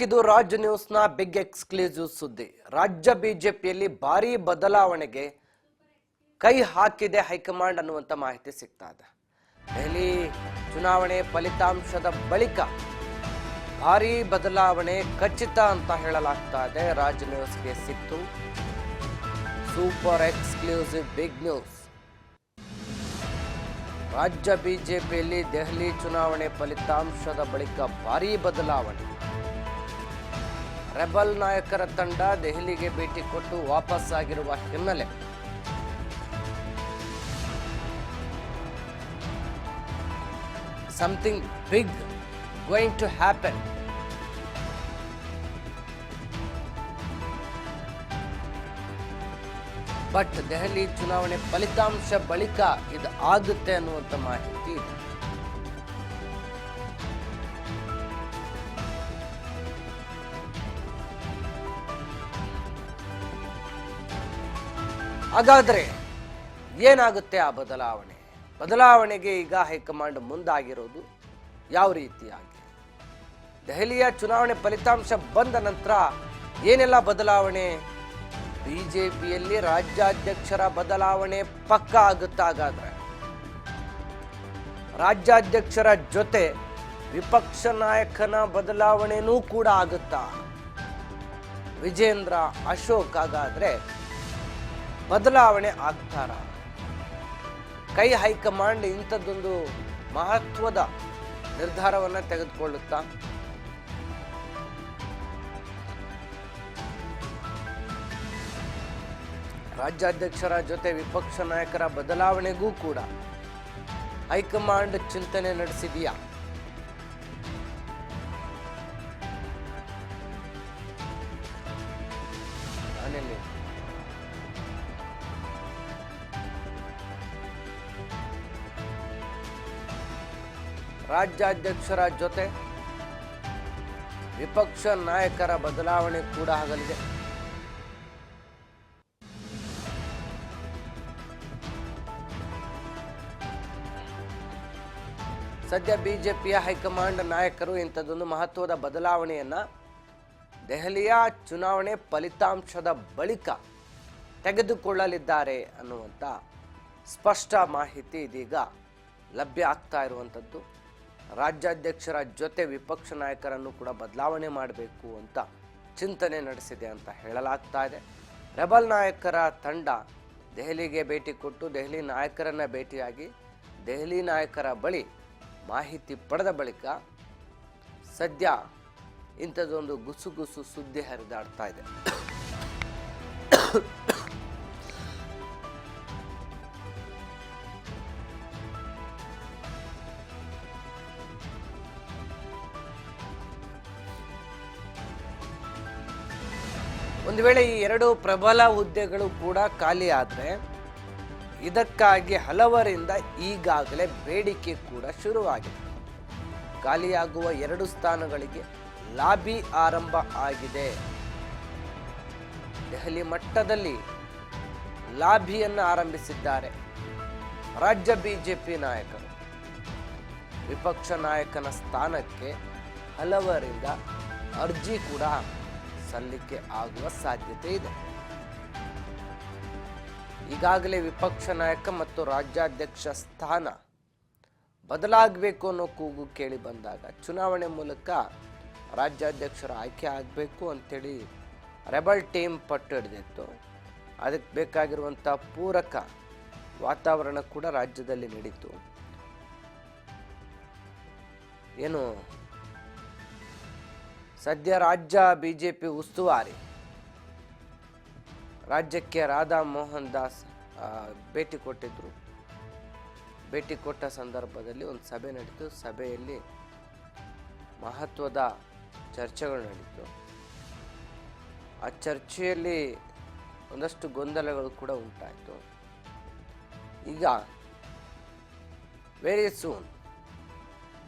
ಇದು Raj ನ್ಯೂಸ್ನ big exclusive ಸುದ್ದಿ. ರಾಜ್ಯ ಬಿಜೆಪಿಯಲ್ಲಿ ಭಾರಿ ಬದಲಾವಣೆಗೆ ಕೈ ಹಾಕಿದೆ ಹೈಕಮಾಂಡ್ ಅನ್ನುವಂತ ಮಾಹಿತಿ ಸಿಗ್ತಾ ಇದೆ. ದೆಹಲಿ ಚುನಾವಣೆ ಫಲಿತಾಂಶದ ಬಳಿಕ ಭಾರಿ ಬದಲಾವಣೆ ಖಚಿತ ಅಂತ ಹೇಳಲಾಗ್ತಾ ಇದೆ. ರಾಜ್ ನ್ಯೂಸ್ಗೆ ಸಿಕ್ತು ಸೂಪರ್ ಎಕ್ಸ್ಕ್ಲೂಸಿವ್ ಬಿಗ್ ನ್ಯೂಸ್. ರಾಜ್ಯ ಬಿಜೆಪಿಯಲ್ಲಿ ದೆಹಲಿ ಚುನಾವಣೆ ಫಲಿತಾಂಶದ ಬಳಿಕ ಭಾರಿ ಬದಲಾವಣೆ. ರೆಬಲ್ ನಾಯಕರ ತಂಡ ದೆಹಲಿಗೆ ಭೇಟಿ ಕೊಟ್ಟು ವಾಪಸ್ಸಾಗಿರುವ ಹಿನ್ನೆಲೆ something big going to happen. But Delhi ಚುನಾವಣೆ ಫಲಿತಾಂಶ ಬಳಿಕ ಇದು ಆಗುತ್ತೆ ಅನ್ನುವಂಥ ಮಾಹಿತಿ ಇದೆ. ಹಾಗಾದ್ರೆ ಏನಾಗುತ್ತೆ ಆ ಬದಲಾವಣೆಗೆ ಈಗ ಹೈಕಮಾಂಡ್ ಮುಂದಾಗಿರೋದು ಯಾವ ರೀತಿಯಾಗಿ? ದೆಹಲಿಯ ಚುನಾವಣೆ ಫಲಿತಾಂಶ ಬಂದ ನಂತರ ಏನೆಲ್ಲ ಬದಲಾವಣೆ? ಬಿಜೆಪಿಯಲ್ಲಿ ರಾಜ್ಯಾಧ್ಯಕ್ಷರ ಬದಲಾವಣೆ ಪಕ್ಕ ಆಗುತ್ತಾ? ಹಾಗಾದ್ರೆ ರಾಜ್ಯಾಧ್ಯಕ್ಷರ ಜೊತೆ ವಿಪಕ್ಷ ನಾಯಕನ ಬದಲಾವಣೆನೂ ಕೂಡ ಆಗುತ್ತಾ? ವಿಜೇಂದ್ರ ಅಶೋಕ್ ಹಾಗಾದ್ರೆ ಬದಲಾವಣೆ ಆಗ್ತಾರ? ಕೈ ಹೈಕಮಾಂಡ್ ಇಂಥದ್ದೊಂದು ಮಹತ್ವದ ನಿರ್ಧಾರವನ್ನ ತೆಗೆದುಕೊಳ್ಳುತ್ತಾ? ರಾಜ್ಯಾಧ್ಯಕ್ಷರ ಜೊತೆ ವಿಪಕ್ಷ ನಾಯಕರ ಬದಲಾವಣೆಗೂ ಕೂಡ ಹೈಕಮಾಂಡ್ ಚಿಂತನೆ ನಡೆಸಿದೆಯಾ? ರಾಜ್ಯಾಧ್ಯಕ್ಷರ ಜೊತೆ ವಿಪಕ್ಷ ನಾಯಕರ ಬದಲಾವಣೆ ಕೂಡ ಆಗಲಿದೆ. ಸದ್ಯ ಬಿಜೆಪಿಯ ಹೈಕಮಾಂಡ್ ನಾಯಕರು ಇಂಥದ್ದೊಂದು ಮಹತ್ವದ ಬದಲಾವಣೆಯನ್ನ ದೆಹಲಿಯ ಚುನಾವಣೆ ಫಲಿತಾಂಶದ ಬಳಿಕ ತೆಗೆದುಕೊಳ್ಳಲಿದ್ದಾರೆ ಅನ್ನುವಂಥ ಸ್ಪಷ್ಟ ಮಾಹಿತಿ ಇದೀಗ ಲಭ್ಯ ಆಗ್ತಾ ಇರುವಂಥದ್ದು. ರಾಜ್ಯಾಧ್ಯಕ್ಷರ ಜೊತೆ ವಿಪಕ್ಷ ನಾಯಕರನ್ನು ಕೂಡ ಬದಲಾವಣೆ ಮಾಡಬೇಕು ಅಂತ ಚಿಂತನೆ ನಡೆಸಿದೆ ಅಂತ ಹೇಳಲಾಗ್ತಾ ಇದೆ. ರೆಬಲ್ ನಾಯಕರ ತಂಡ ದೆಹಲಿಗೆ ಭೇಟಿ ಕೊಟ್ಟು ದೆಹಲಿ ನಾಯಕರನ್ನ ಭೇಟಿಯಾಗಿ ದೆಹಲಿ ನಾಯಕರ ಬಳಿ ಮಾಹಿತಿ ಪಡೆದ ಬಳಿಕ ಸದ್ಯ ಇಂಥದ್ದೊಂದು ಗುಸುಗುಸು ಸುದ್ದಿ ಹರಿದಾಡ್ತಾ ಇದೆ. ಒಂದು ವೇಳೆ ಈ ಎರಡು ಪ್ರಬಲ ಹುದ್ದೆಗಳು ಕೂಡ ಖಾಲಿ ಆದರೆ ಇದಕ್ಕಾಗಿ ಹಲವರಿಂದ ಈಗಾಗಲೇ ಬೇಡಿಕೆ ಕೂಡ ಶುರುವಾಗಿದೆ. ಖಾಲಿಯಾಗುವ ಎರಡು ಸ್ಥಾನಗಳಿಗೆ ಲಾಬಿ ಆರಂಭ ಆಗಿದೆ. ದೆಹಲಿ ಮಟ್ಟದಲ್ಲಿ ಲಾಬಿಯನ್ನು ಆರಂಭಿಸಿದ್ದಾರೆ ರಾಜ್ಯ ಬಿಜೆಪಿ ನಾಯಕರು. ವಿಪಕ್ಷ ನಾಯಕನ ಸ್ಥಾನಕ್ಕೆ ಹಲವರಿಂದ ಅರ್ಜಿ ಕೂಡ ಸಲ್ಲಿಕೆ ಆಗುವ ಸಾಧ್ಯತೆ ಇದೆ. ಈಗಾಗಲೇ ವಿಪಕ್ಷ ನಾಯಕ ಮತ್ತು ರಾಜ್ಯಾಧ್ಯಕ್ಷ ಸ್ಥಾನ ಬದಲಾಗಬೇಕು ಅನ್ನೋ ಕೂಗು ಕೇಳಿ ಬಂದಾಗ ಚುನಾವಣೆ ಮೂಲಕ ರಾಜ್ಯಾಧ್ಯಕ್ಷರ ಆಯ್ಕೆ ಆಗಬೇಕು ಅಂತೇಳಿ ರೆಬಲ್ ಟೀಮ್ ಪಟ್ಟು ಹಿಡಿದಿತ್ತು. ಅದಕ್ಕೆ ಬೇಕಾಗಿರುವಂಥ ಪೂರಕ ವಾತಾವರಣ ಕೂಡ ರಾಜ್ಯದಲ್ಲಿ ನಡೀತು. ಏನು ಸದ್ಯ ರಾಜ್ಯ ಬಿಜೆಪಿ ಉಸ್ತುವಾರಿ ರಾಜ್ಯಕ್ಕೆ ರಾಧಾ ಮೋಹನ್ ದಾಸ್ ಭೇಟಿ ಕೊಟ್ಟಿದ್ರು. ಭೇಟಿ ಕೊಟ್ಟ ಸಂದರ್ಭದಲ್ಲಿ ಒಂದು ಸಭೆ ನಡೀತು. ಸಭೆಯಲ್ಲಿ ಮಹತ್ವದ ಚರ್ಚೆಗಳು ನಡೀತು. ಆ ಚರ್ಚೆಯಲ್ಲಿ ಒಂದಷ್ಟು ಗೊಂದಲಗಳು ಕೂಡ ಉಂಟಾಯಿತು. ಈಗ ವೆರಿ ಸೂನ್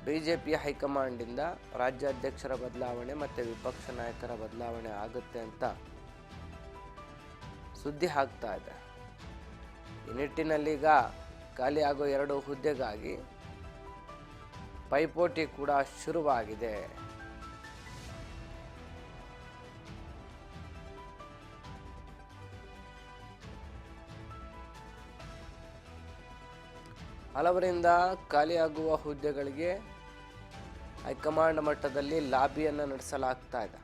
ಬಿಜೆಪಿಯ ಹೈಕಮಾಂಡಿಂದ ರಾಜ್ಯಾಧ್ಯಕ್ಷರ ಬದಲಾವಣೆ ಮತ್ತು ವಿಪಕ್ಷ ನಾಯಕರ ಬದಲಾವಣೆ ಆಗುತ್ತೆ ಅಂತ ಸುದ್ದಿ ಆಗ್ತಾ ಇದೆ. ಈ ನಿಟ್ಟಿನಲ್ಲಿ ಈಗ ಖಾಲಿ ಆಗೋ ಎರಡು ಹುದ್ದೆಗಾಗಿ ಪೈಪೋಟಿ ಕೂಡ ಶುರುವಾಗಿದೆ. ಹಲವರಿಂದ ಖಾಲಿಯಾಗುವ ಹುದ್ದೆಗಳಿಗೆ ಹೈಕಮಾಂಡ್ ಮಟ್ಟದಲ್ಲಿ ಲಾಬಿಯನ್ನು ನಡೆಸಲಾಗ್ತಾ ಇದೆ.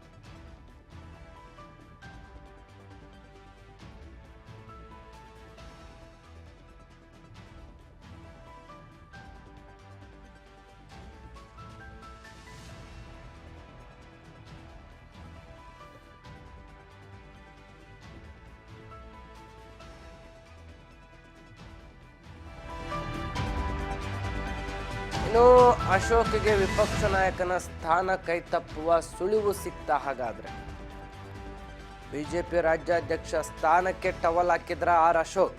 ಇನ್ನು ಅಶೋಕ್ಗೆ ವಿಪಕ್ಷ ನಾಯಕನ ಸ್ಥಾನ ಕೈತಪ್ಪುವ ಸುಳಿವು ಸಿಕ್ತ. ಹಾಗಾದ್ರೆ ಬಿಜೆಪಿ ರಾಜ್ಯಾಧ್ಯಕ್ಷ ಸ್ಥಾನಕ್ಕೆ ಟವಲ್ ಹಾಕಿದ್ರ ಆರ್ ಅಶೋಕ್.